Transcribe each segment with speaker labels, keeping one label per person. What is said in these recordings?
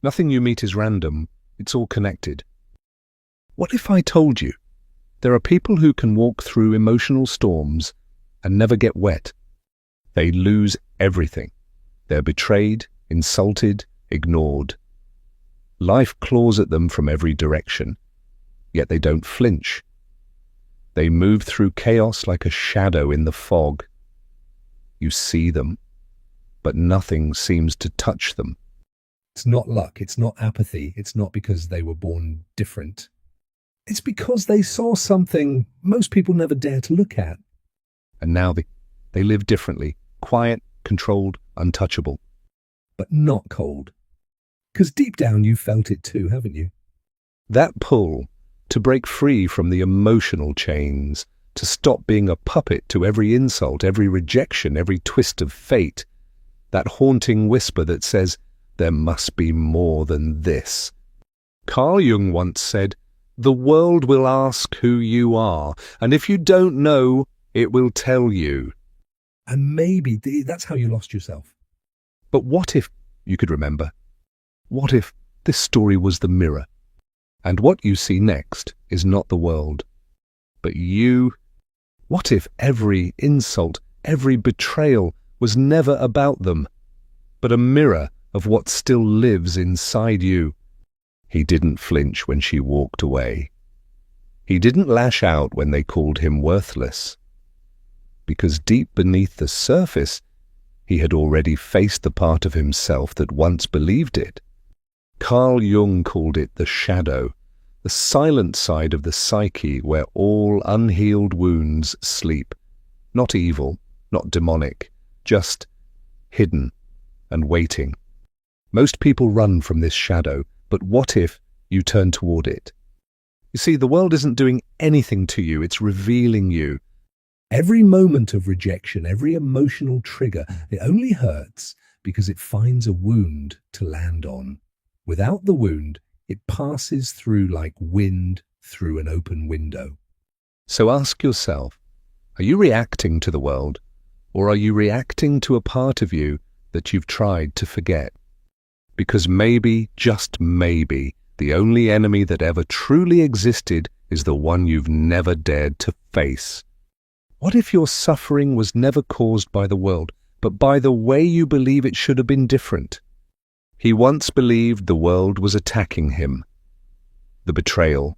Speaker 1: Nothing you meet is random, it's all connected. What if I told you there are people who can walk through emotional storms and never get wet? They lose everything. They're betrayed, insulted, ignored. Life claws at them from every direction, yet they don't flinch. They move through chaos like a shadow in the fog. You see them, but nothing seems to touch them.
Speaker 2: It's not luck, it's not apathy, it's not because they were born different. It's because they saw something most people never dare to look at.
Speaker 1: And now they live differently, quiet, controlled, untouchable.
Speaker 2: But not cold. Because deep down you felt it too, haven't you?
Speaker 1: That pull to break free from the emotional chains, to stop being a puppet to every insult, every rejection, every twist of fate, that haunting whisper that says, there must be more than this. Carl Jung once said, the world will ask who you are, and if you don't know, it will tell you.
Speaker 2: And maybe that's how you lost yourself.
Speaker 1: But what if you could remember? What if this story was the mirror, and what you see next is not the world, but you? What if every insult, every betrayal was never about them, but a mirror of what still lives inside you? He didn't flinch when she walked away. He didn't lash out when they called him worthless, because deep beneath the surface, he had already faced the part of himself that once believed it. Carl Jung called it the shadow, the silent side of the psyche where all unhealed wounds sleep. Not evil, not demonic, just hidden and waiting. Most people run from this shadow, but what if you turn toward it? You see, the world isn't doing anything to you, it's revealing you.
Speaker 2: Every moment of rejection, every emotional trigger, it only hurts because it finds a wound to land on. Without the wound, it passes through like wind through an open window.
Speaker 1: So ask yourself, are you reacting to the world, or are you reacting to a part of you that you've tried to forget? Because maybe, just maybe, the only enemy that ever truly existed is the one you've never dared to face. What if your suffering was never caused by the world, but by the way you believe it should have been different? He once believed the world was attacking him. The betrayal,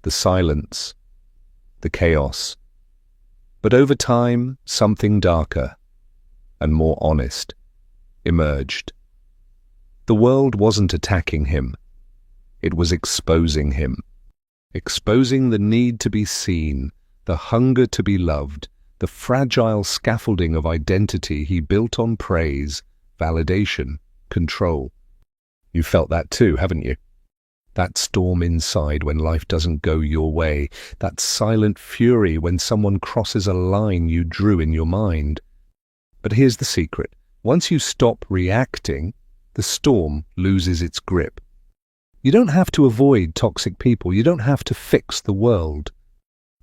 Speaker 1: the silence, the chaos. But over time, something darker and more honest emerged. The world wasn't attacking him. It was exposing him. Exposing the need to be seen, the hunger to be loved, the fragile scaffolding of identity he built on praise, validation, control. You felt that too, haven't you? That storm inside when life doesn't go your way, that silent fury when someone crosses a line you drew in your mind. But here's the secret. Once you stop reacting, the storm loses its grip. You don't have to avoid toxic people. You don't have to fix the world.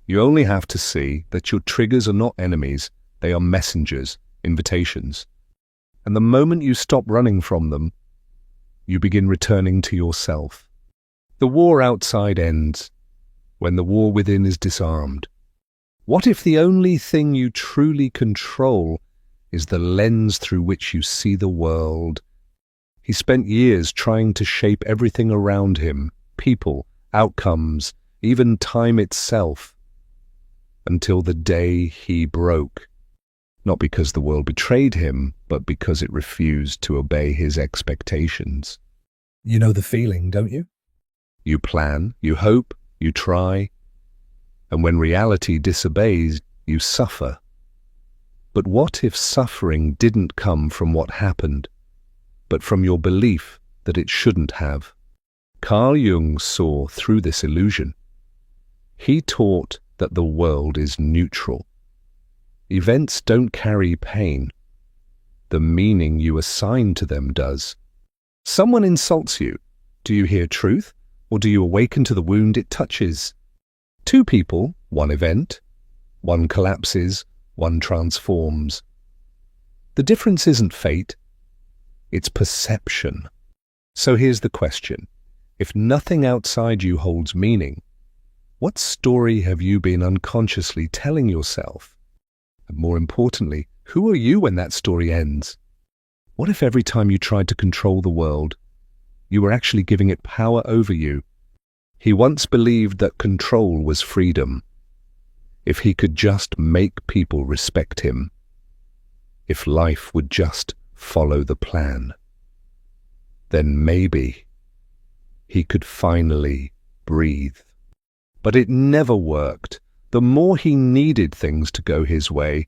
Speaker 1: You only have to see that your triggers are not enemies. They are messengers, invitations. And the moment you stop running from them, you begin returning to yourself. The war outside ends when the war within is disarmed. What if the only thing you truly control is the lens through which you see the world? He spent years trying to shape everything around him, people, outcomes, even time itself, until the day he broke. Not because the world betrayed him, but because it refused to obey his expectations.
Speaker 2: You know the feeling, don't you?
Speaker 1: You plan, you hope, you try, and when reality disobeys, you suffer. But what if suffering didn't come from what happened, but from your belief that it shouldn't have? Carl Jung saw through this illusion. He taught that the world is neutral. Events don't carry pain. The meaning you assign to them does. Someone insults you. Do you hear truth, or do you awaken to the wound it touches? Two people, one event. One collapses, one transforms. The difference isn't fate, it's perception. So here's the question. If nothing outside you holds meaning, what story have you been unconsciously telling yourself? And more importantly, who are you when that story ends? What if every time you tried to control the world, you were actually giving it power over you? He once believed that control was freedom. If he could just make people respect him, if life would just follow the plan, then maybe he could finally breathe. But it never worked. The more he needed things to go his way,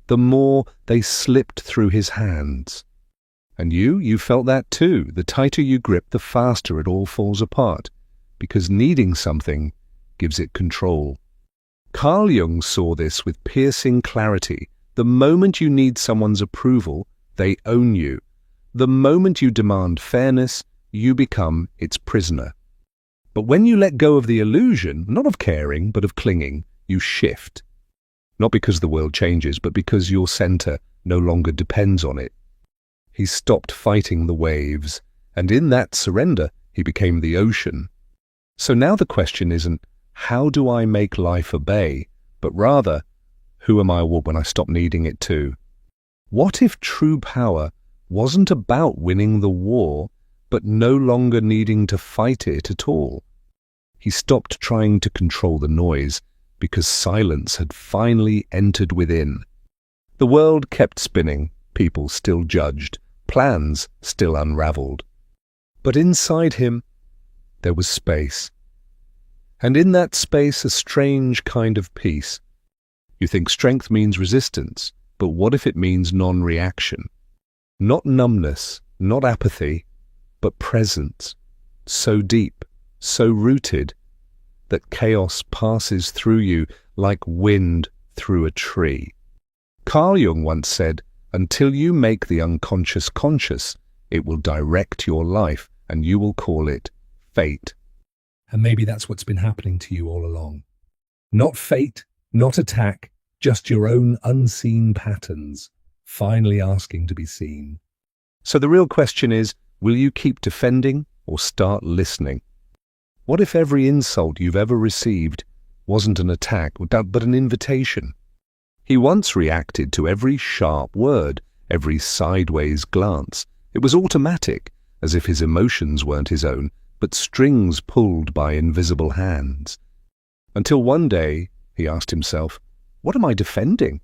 Speaker 1: the more they slipped through his hands. And you felt that too. The tighter you grip, the faster it all falls apart, because needing something gives it control. Carl Jung saw this with piercing clarity. The moment you need someone's approval, they own you. The moment you demand fairness, you become its prisoner. But when you let go of the illusion, not of caring, but of clinging, you shift. Not because the world changes, but because your center no longer depends on it. He stopped fighting the waves, and in that surrender, he became the ocean. So now the question isn't, how do I make life obey? But rather, who am I when I stop needing it to? What if true power wasn't about winning the war, but no longer needing to fight it at all? He stopped trying to control the noise because silence had finally entered within. The world kept spinning, people still judged, plans still unraveled. But inside him, there was space. And in that space, a strange kind of peace. You think strength means resistance, but what if it means non-reaction? Not numbness, not apathy, but presence, so deep, so rooted, that chaos passes through you like wind through a tree. Carl Jung once said, until you make the unconscious conscious, it will direct your life, and you will call it fate.
Speaker 2: And maybe that's what's been happening to you all along. Not fate, not attack, just your own unseen patterns, finally asking to be seen.
Speaker 1: So the real question is, will you keep defending or start listening? What if every insult you've ever received wasn't an attack, but an invitation? He once reacted to every sharp word, every sideways glance. It was automatic, as if his emotions weren't his own, but strings pulled by invisible hands. Until one day, he asked himself, what am I defending?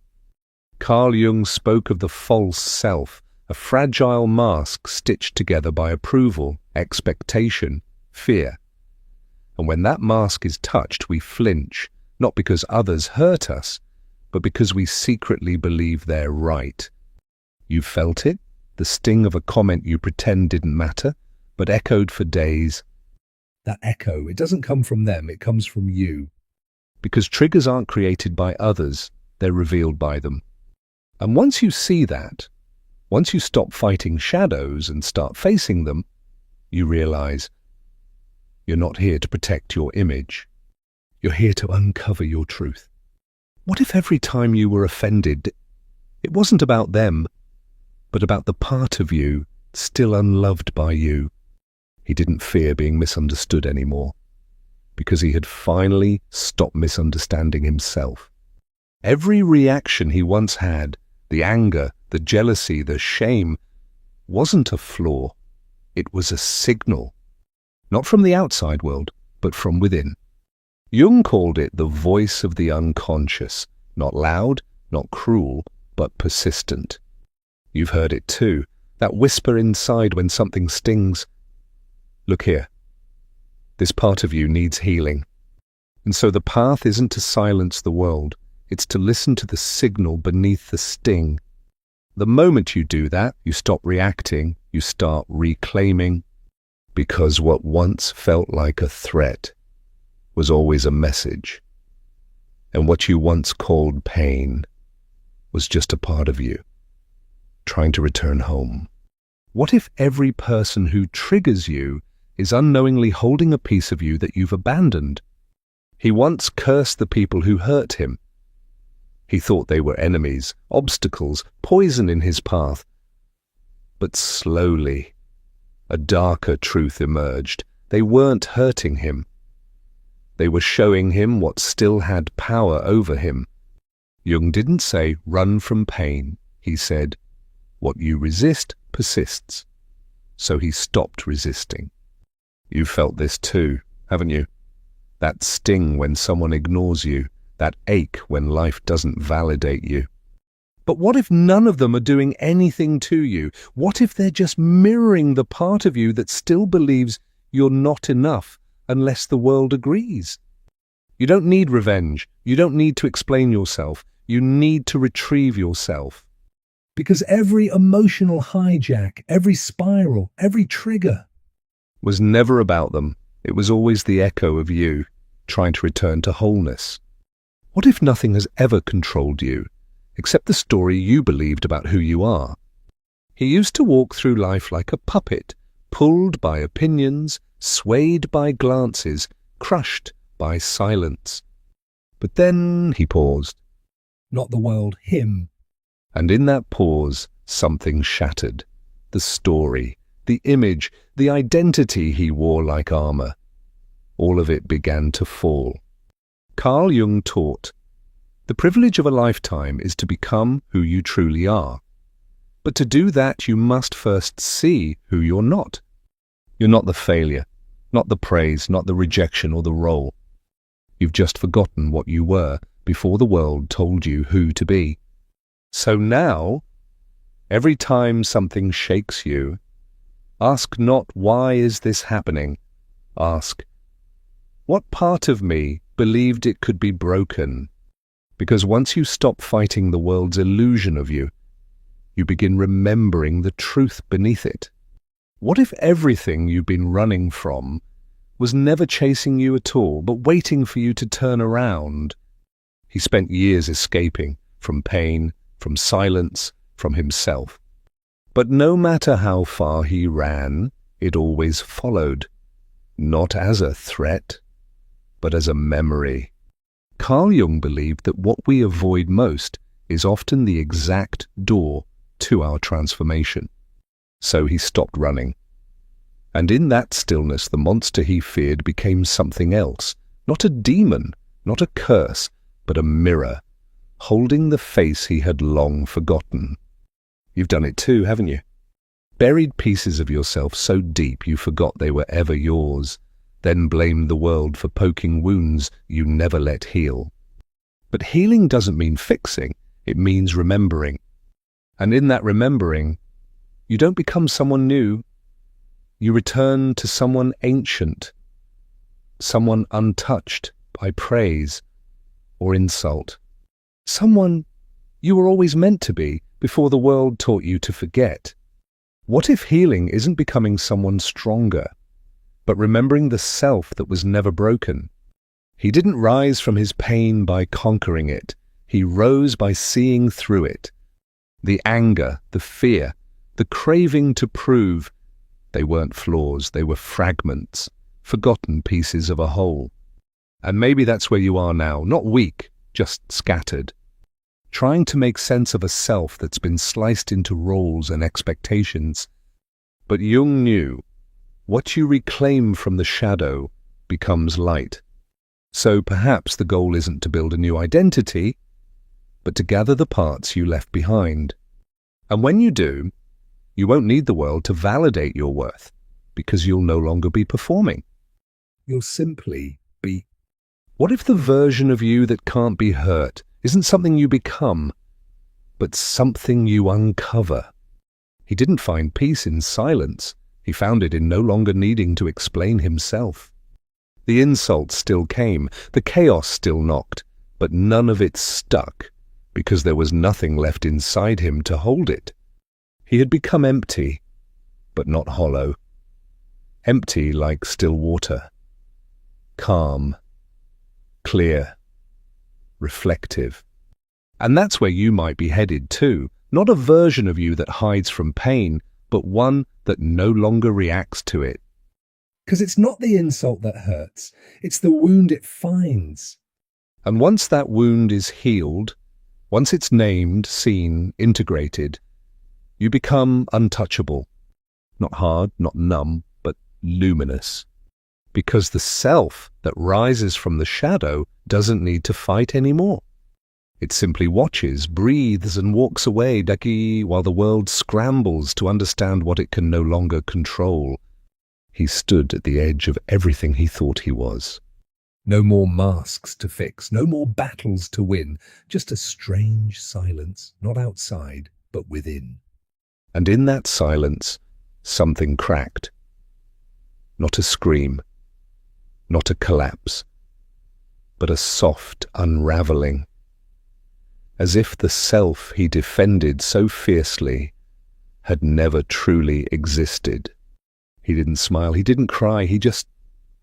Speaker 1: Carl Jung spoke of the false self, a fragile mask stitched together by approval, expectation, fear. And when that mask is touched, we flinch, not because others hurt us, but because we secretly believe they're right. You felt it, the sting of a comment you pretend didn't matter, but echoed for days.
Speaker 2: That echo, it doesn't come from them, it comes from you.
Speaker 1: Because triggers aren't created by others, they're revealed by them. And once you see that, once you stop fighting shadows and start facing them, you realize you're not here to protect your image. You're here to uncover your truth. What if every time you were offended, it wasn't about them, but about the part of you still unloved by you? He didn't fear being misunderstood anymore, because he had finally stopped misunderstanding himself. Every reaction he once had, the anger, the jealousy, the shame, wasn't a flaw. It was a signal, not from the outside world, but from within. Jung called it the voice of the unconscious, not loud, not cruel, but persistent. You've heard it too, that whisper inside when something stings. Look here, this part of you needs healing. And so the path isn't to silence the world, it's to listen to the signal beneath the sting. The moment you do that, you stop reacting, you start reclaiming, because what once felt like a threat was always a message. And what you once called pain was just a part of you, trying to return home. What if every person who triggers you is unknowingly holding a piece of you that you've abandoned? He once cursed the people who hurt him. He thought they were enemies, obstacles, poison in his path. But slowly, A darker truth emerged. They weren't hurting him. They were showing him what still had power over him. Jung didn't say, run from pain. He said, what you resist persists. So he stopped resisting. You've felt this too, haven't you? That sting when someone ignores you, that ache when life doesn't validate you. But what if none of them are doing anything to you? What if they're just mirroring the part of you that still believes you're not enough unless the world agrees? You don't need revenge. You don't need to explain yourself. You need to retrieve yourself.
Speaker 2: Because every emotional hijack, every spiral, every trigger
Speaker 1: Was never about them. It was always the echo of you, trying to return to wholeness. What if nothing has ever controlled you, except the story you believed about who you are? He used to walk through life like a puppet, pulled by opinions, swayed by glances, crushed by silence. But then he paused.
Speaker 2: Not the world, him.
Speaker 1: And in that pause, something shattered. The story, the image, the identity he wore like armor. All of it began to fall. Carl Jung taught, the privilege of a lifetime is to become who you truly are. But to do that, you must first see who you're not. You're not the failure, not the praise, not the rejection or the role. You've just forgotten what you were before the world told you who to be. So now, every time something shakes you, ask not why is this happening. Ask, what part of me believed it could be broken? Because once you stop fighting the world's illusion of you, you begin remembering the truth beneath it. What if everything you've been running from was never chasing you at all, but waiting for you to turn around? He spent years escaping from pain, from silence, from himself. But no matter how far he ran, it always followed, not as a threat, but as a memory. Carl Jung believed that what we avoid most is often the exact door to our transformation. So he stopped running. And in that stillness, the monster he feared became something else, not a demon, not a curse, but a mirror, holding the face he had long forgotten. You've done it too, haven't you? Buried pieces of yourself so deep you forgot they were ever yours, then blamed the world for poking wounds you never let heal. But healing doesn't mean fixing, it means remembering. And in that remembering, you don't become someone new. You return to someone ancient, someone untouched by praise or insult. Someone you were always meant to be before the world taught you to forget. What if healing isn't becoming someone stronger, but remembering the self that was never broken? He didn't rise from his pain by conquering it. He rose by seeing through it. The anger, the fear, the craving to prove, they weren't flaws, they were fragments, forgotten pieces of a whole. And maybe that's where you are now, not weak, just scattered, trying to make sense of a self that's been sliced into roles and expectations. But Jung knew, what you reclaim from the shadow becomes light. So perhaps the goal isn't to build a new identity, but to gather the parts you left behind. And when you do, you won't need the world to validate your worth, because you'll no longer be performing.
Speaker 2: You'll simply be.
Speaker 1: What if the version of you that can't be hurt isn't something you become, but something you uncover? He didn't find peace in silence. He found it in no longer needing to explain himself. The insults still came, the chaos still knocked, but none of it stuck, because there was nothing left inside him to hold it. He had become empty, but not hollow. Empty like still water. Calm. Clear. Reflective. And that's where you might be headed too. Not a version of you that hides from pain, but one that no longer reacts to it.
Speaker 2: Because it's not the insult that hurts, it's the wound it finds.
Speaker 1: And once that wound is healed, once it's named, seen, integrated, you become untouchable. Not hard, not numb, but luminous. Because the self that rises from the shadow doesn't need to fight anymore. It simply watches, breathes, and walks away, Daki, while the world scrambles to understand what it can no longer control. He stood at the edge of everything he thought he was.
Speaker 2: No more masks to fix, no more battles to win, just a strange silence, not outside, but within.
Speaker 1: And in that silence, something cracked. Not a scream, not a collapse, but a soft unraveling. As if the self he defended so fiercely had never truly existed. He didn't smile, he didn't cry, he just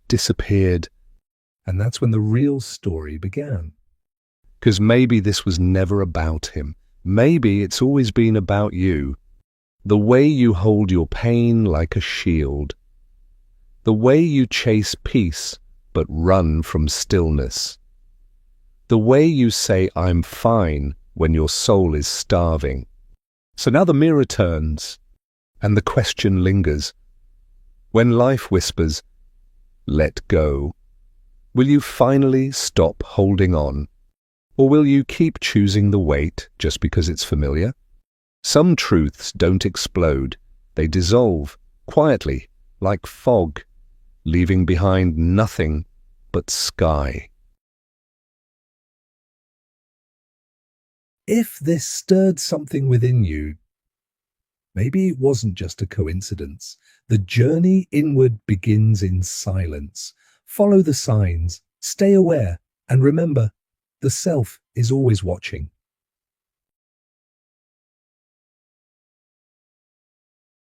Speaker 1: disappeared.
Speaker 2: And that's when the real story began.
Speaker 1: 'Cause maybe this was never about him. Maybe it's always been about you. The way you hold your pain like a shield. The way you chase peace but run from stillness. The way you say, "I'm fine," when your soul is starving. So now the mirror turns, and the question lingers. When life whispers, "Let go," will you finally stop holding on? Or will you keep choosing the weight just because it's familiar? Some truths don't explode. They dissolve, quietly, like fog, leaving behind nothing but sky.
Speaker 2: If this stirred something within you, maybe it wasn't just a coincidence. The journey inward begins in silence. Follow the signs, stay aware, and remember, the self is always watching.